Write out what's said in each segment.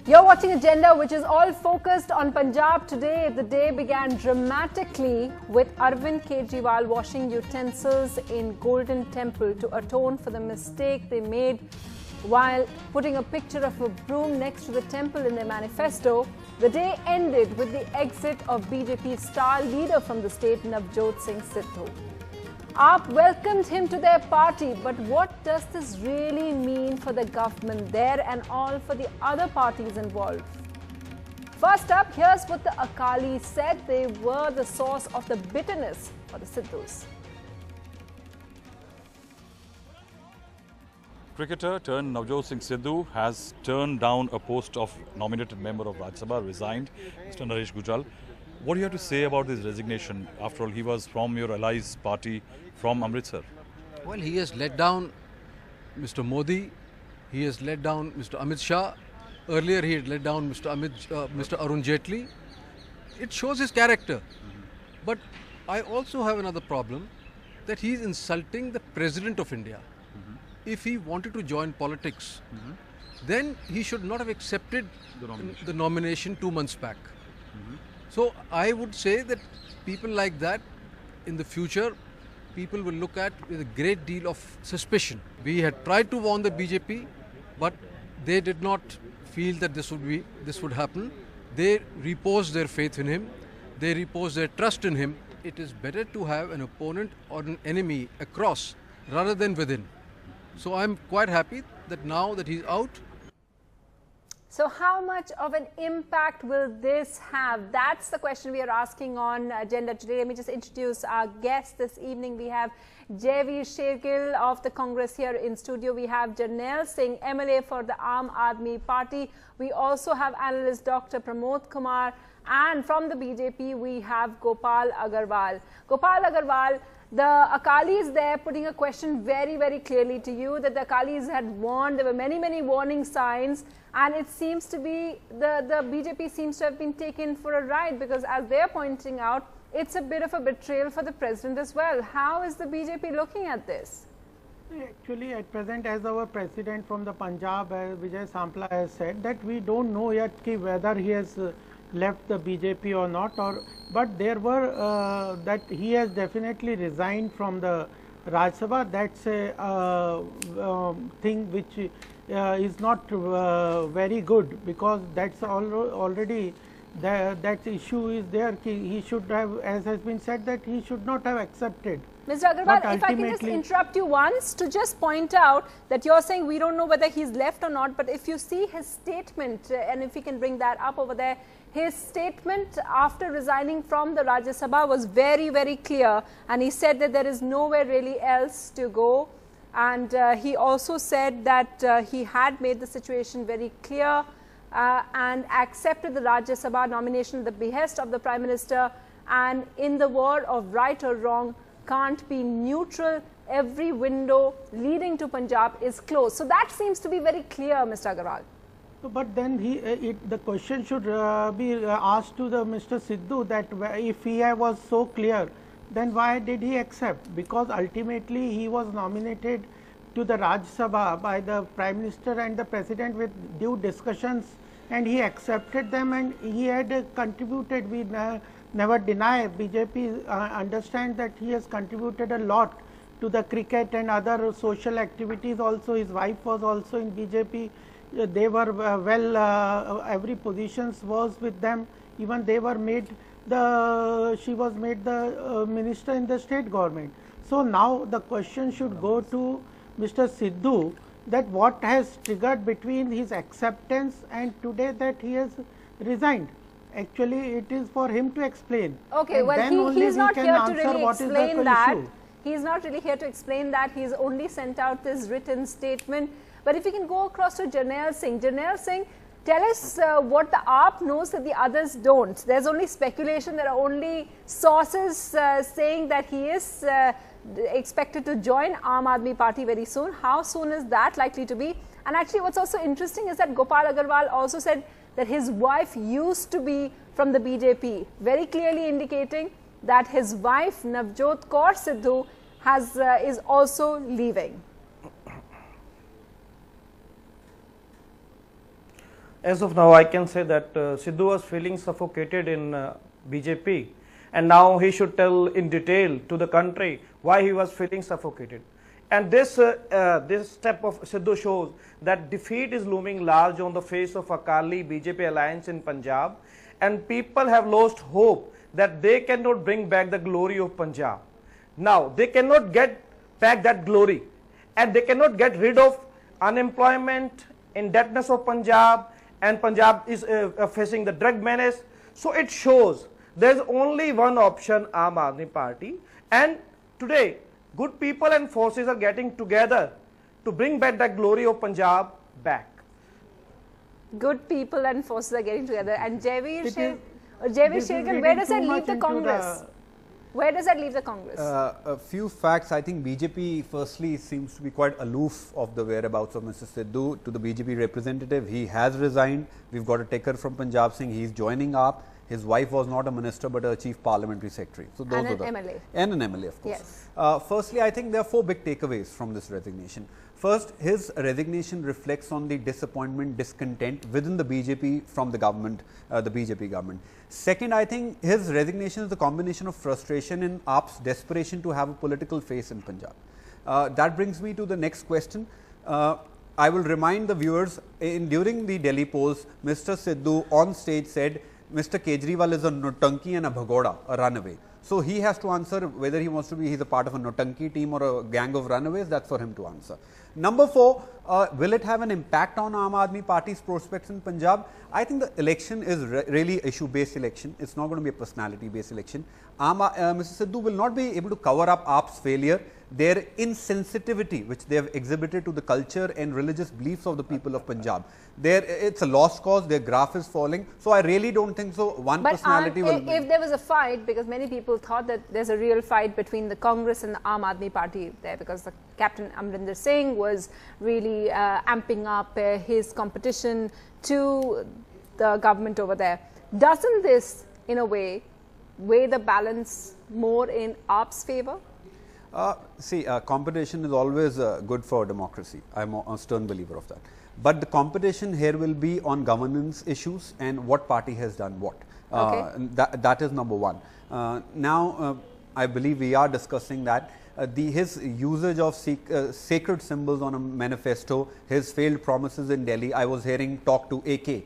You're watching Agenda, which is all focused on Punjab today. The day began dramatically with Arvind Kejriwal washing utensils in Golden Temple to atone for the mistake they made while putting a picture of a broom next to the temple in their manifesto. The day ended with the exit of BJP star leader from the state, Navjot Singh Sidhu. AAP welcomed him to their party, but what does this really mean for the government there and all for the other parties involved? First up, here's what the Akali said they were the source of the bitterness for the Sidhus. Cricketer turned Navjot Singh Sidhu has turned down a post of nominated member of Rajya Sabha, resigned, Mr. Naresh Gujral. What do you have to say about this resignation? After all, he was from your allies party from Amritsar. Well, he has let down Mr. Modi, he has let down Mr. Amit Shah. Earlier, he had let down Mr. Arun Jaitley. It shows his character. But I also have another problem, that he is insulting the President of India. If he wanted to join politics, then he should not have accepted the nomination 2 months back. So I would say that people like that, in the future, people will look at with a great deal of suspicion. We had tried to warn the BJP, but they did not feel that this would happen. They reposed their faith in him. They reposed their trust in him. It is better to have an opponent or an enemy across rather than within. So I'm quite happy that now that he's out. So how much of an impact will this have? That's the question we are asking on Agenda today. Let me just introduce our guests this evening. We have Jaiveer Shergill of the Congress here in studio. We have Jarnail Singh, MLA for the Aam Aadmi Party. We also have analyst Dr. Pramod Kumar. And from the BJP, we have Gopal Agarwal. Gopal Agarwal, the Akalis there putting a question very, very clearly to you, that the Akalis had warned. There were many, many warning signs, and it seems to be the BJP seems to have been taken for a ride, because as they're pointing out, it's a bit of a betrayal for the president as well. How is the BJP looking at this? Actually, at present, as our president from the Punjab, Vijay Sampla, has said, that we don't know yet whether he has left the BJP or not, but there were that he has definitely resigned from the Rajya Sabha. That's a thing which is not very good, because that's already that issue is there. He should have, as has been said, that he should not have accepted. Mr. Agarwal, if I can just interrupt you once to just point out that you're saying we don't know whether he's left or not, but if you see his statement, and if we can bring that up over there, his statement after resigning from the Rajya Sabha was very, very clear, and he said that there is nowhere really else to go. And he also said that he had made the situation very clear and accepted the Rajya Sabha nomination at the behest of the Prime Minister, and in the word of right or wrong, can't be neutral. Every window leading to Punjab is closed. So that seems to be very clear, Mr. Agarwal. But then the question should be asked to the Mr. Sidhu, that if he was so clear, then why did he accept? Because ultimately he was nominated to the Rajya Sabha by the Prime Minister and the President with due discussions, and he accepted them, and he had contributed. We never deny, BJP understands that he has contributed a lot to the cricket and other social activities. Also, his wife was also in BJP. They were every positions was with them. Even they were made she was made the minister in the state government. So now the question should go to Mr. Sidhu, that what has triggered between his acceptance and today that he has resigned. Actually, it is for him to explain. Okay, well, he's not here to really explain that. He's not really here to explain that. He's only sent out this written statement. But if we can go across to Jarnail Singh. Jarnail Singh, tell us what the AAP knows that the others don't. There's only speculation. There are only sources saying that he is expected to join Aam Aadmi Party very soon. How soon is that likely to be? And actually, what's also interesting is that Gopal Agarwal also said that his wife used to be from the BJP, very clearly indicating that his wife, Navjot Kaur Sidhu, is also leaving. As of now, I can say that Sidhu was feeling suffocated in BJP, and now he should tell in detail to the country why he was feeling suffocated. And this step of Sidhu shows that defeat is looming large on the face of Akali BJP alliance in Punjab, and people have lost hope that they cannot bring back the glory of Punjab. Now they cannot get back that glory, and they cannot get rid of unemployment, indebtedness of Punjab, and Punjab is facing the drug menace. So it shows there is only one option, Aam Aadmi Party, and today good people and forces are getting together to bring back that glory of Punjab back. Good people and forces are getting together. And Javeer This Sherkar, is where does that reading too leave the much into Congress? Where does that leave the Congress? A few facts. I think BJP firstly seems to be quite aloof of the whereabouts of Mr. Sidhu. To the BJP representative, he has resigned. We've got a ticker from Punjab saying he's joining up. His wife was not a minister but a chief parliamentary secretary. So those And are an the MLA. And an MLA, of course. Yes. Firstly, I think there are 4 big takeaways from this resignation. First, his resignation reflects on the disappointment, discontent within the BJP from the government, the BJP government. Second, I think his resignation is the combination of frustration and AAP's desperation to have a political face in Punjab. That brings me to the next question. I will remind the viewers, during the Delhi polls, Mr. Sidhu on stage said, Mr. Kejriwal is a Notanki and a Bhagoda, a runaway. So he has to answer whether he wants to be, he's a part of a Notanki team or a gang of runaways, that's for him to answer. Number 4, will it have an impact on Aam Aadmi Party's prospects in Punjab? I think the election is really issue-based election. It's not going to be a personality-based election. Mr. Sidhu will not be able to cover up AAP's failure, their insensitivity which they have exhibited to the culture and religious beliefs of the people of Punjab. It's a lost cause, their graph is falling. So I really don't think so. One But personality will... if there was a fight, because many people thought that there's a real fight between the Congress and the Aam Aadmi Party there, because the Captain Amrinder Singh was really amping up his competition to the government over there. Doesn't this, in a way, weigh the balance more in AAP's favor? See, competition is always good for democracy. I'm a stern believer of that. But the competition here will be on governance issues and what party has done what. Okay. That is number 1. Now, I believe we are discussing that. His usage of sacred symbols on a manifesto, his failed promises in Delhi. I was hearing talk to AK.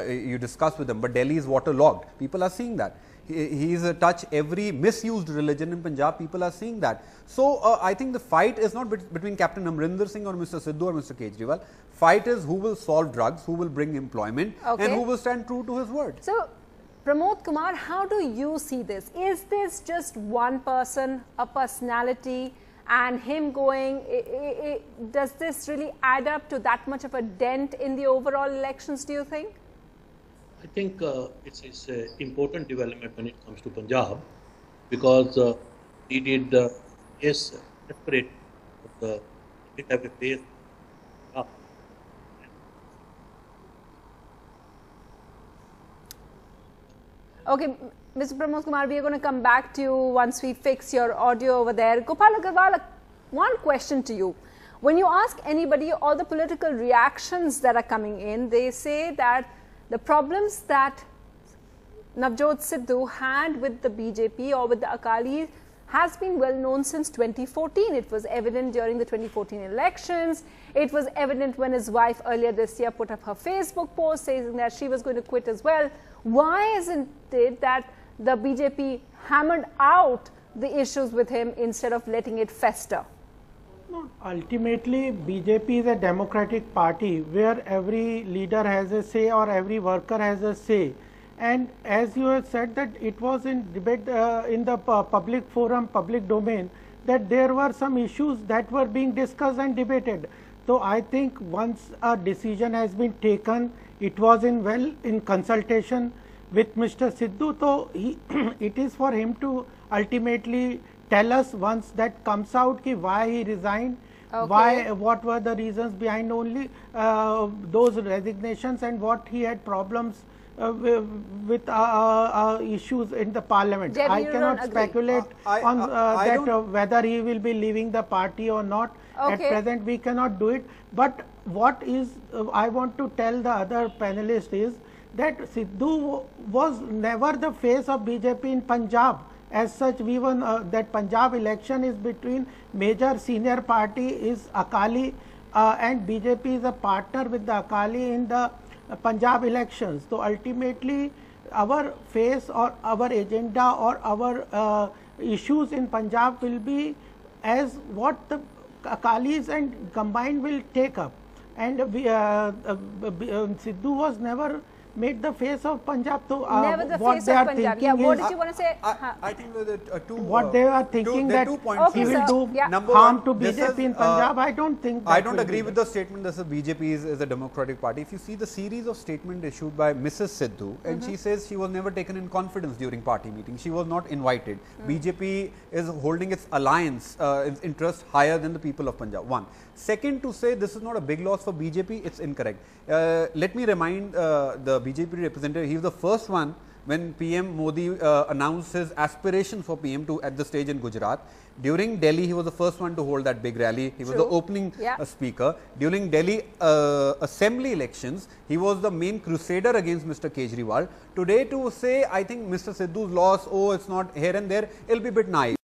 You discussed with him, but Delhi is waterlogged. People are seeing that. He's touched every misused religion in Punjab. People are seeing that. So I think the fight is not between Captain Amrinder Singh or Mr. Sidhu or Mr. Kejriwal. Fight is who will solve drugs, who will bring employment, Okay. and who will stand true to his word. So, Pramod Kumar, how do you see this? Is this just one person, a personality, and him going, does this really add up to that much of a dent in the overall elections, do you think? I think it's an important development when it comes to Punjab, because he did, yes, separate the it have a face. Okay, Mr. Pramod Kumar, we are going to come back to you once we fix your audio over there. Gopal Agarwal, one question to you. When you ask anybody all the political reactions that are coming in, they say that the problems that Navjot Sidhu had with the BJP or with the Akalis has been well known since 2014. It was evident during the 2014 elections. It was evident when his wife earlier this year put up her Facebook post saying that she was going to quit as well. Why isn't it that the BJP hammered out the issues with him instead of letting it fester? No, ultimately, BJP is a democratic party where every leader has a say or every worker has a say. And as you have said that it was in debate in the public forum, public domain, that there were some issues that were being discussed and debated. So I think once a decision has been taken, it was in consultation with Mr. Sidhu. So it is for him to ultimately tell us once that comes out why he resigned, Okay. what were the reasons behind only those resignations, and what he had problems with issues in the parliament. Jeb, I you cannot don't agree? speculate I on don't- whether he will be leaving the party or not. At Okay. present, we cannot do it. But what is I want to tell the other panelists is that Sidhu was never the face of BJP in Punjab. As such, we were that Punjab election is between major senior party is Akali and BJP is a partner with the Akali in the Punjab elections. So ultimately, our face or our agenda or our issues in Punjab will be as what the Akalis and combined will take up. And Sidhu was never made the face of Punjab. So Never the what face they of are Punjab. thinking Yeah, what is did you want to say? I think that what they are thinking there are that 2 points. he Okay, will sir. do Yeah. Number harm one, to this BJP is, in Punjab. I don't think that I don't will agree be with there. the statement that the BJP is a democratic party. If you see the series of statements issued by Mrs. Sidhu, and she says she was never taken in confidence during party meetings. She was not invited. BJP is holding its alliance, its interest higher than the people of Punjab. One. Second, to say this is not a big loss for BJP, it's incorrect. Let me remind the BJP representative, he was the first one when PM Modi announced his aspiration for PM to at the stage in Gujarat. During Delhi, he was the first one to hold that big rally. He was the opening speaker. During Delhi assembly elections, he was the main crusader against Mr. Kejriwal. Today, to say, I think Mr. Sidhu's loss, oh, it's not here and there, it'll be a bit naive.